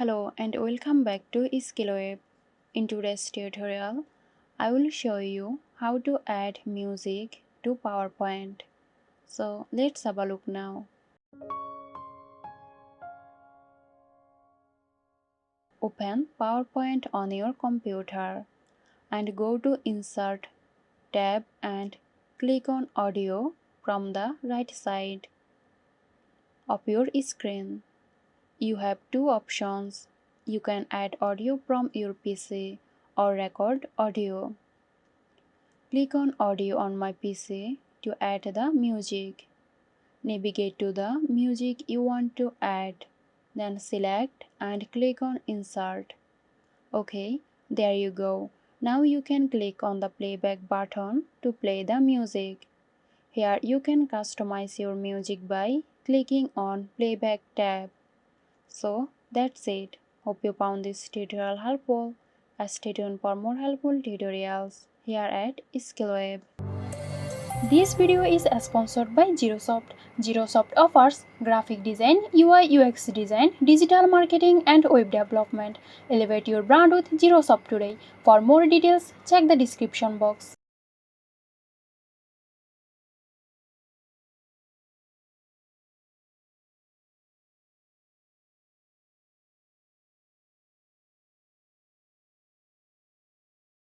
Hello and welcome back to SkillWeb. In today's tutorial, I will show you how to add music to PowerPoint. So let's have a look now. Open PowerPoint on your computer and go to Insert tab and click on Audio from the right side of your screen. You have two options. You can add audio from your PC or record audio. Click on Audio on my PC to add the music. Navigate to the music you want to add. Then select and click on Insert. Okay, there you go. Now you can click on the playback button to play the music. Here you can customize your music by clicking on Playback tab. So that's it. Hope you found this tutorial helpful. Stay tuned for more helpful tutorials here at SkillWeb. This video is sponsored by Zerosoft. Zerosoft offers graphic design, UI UX design, digital marketing and web development. Elevate your brand with Zerosoft today. For more details, check the description box.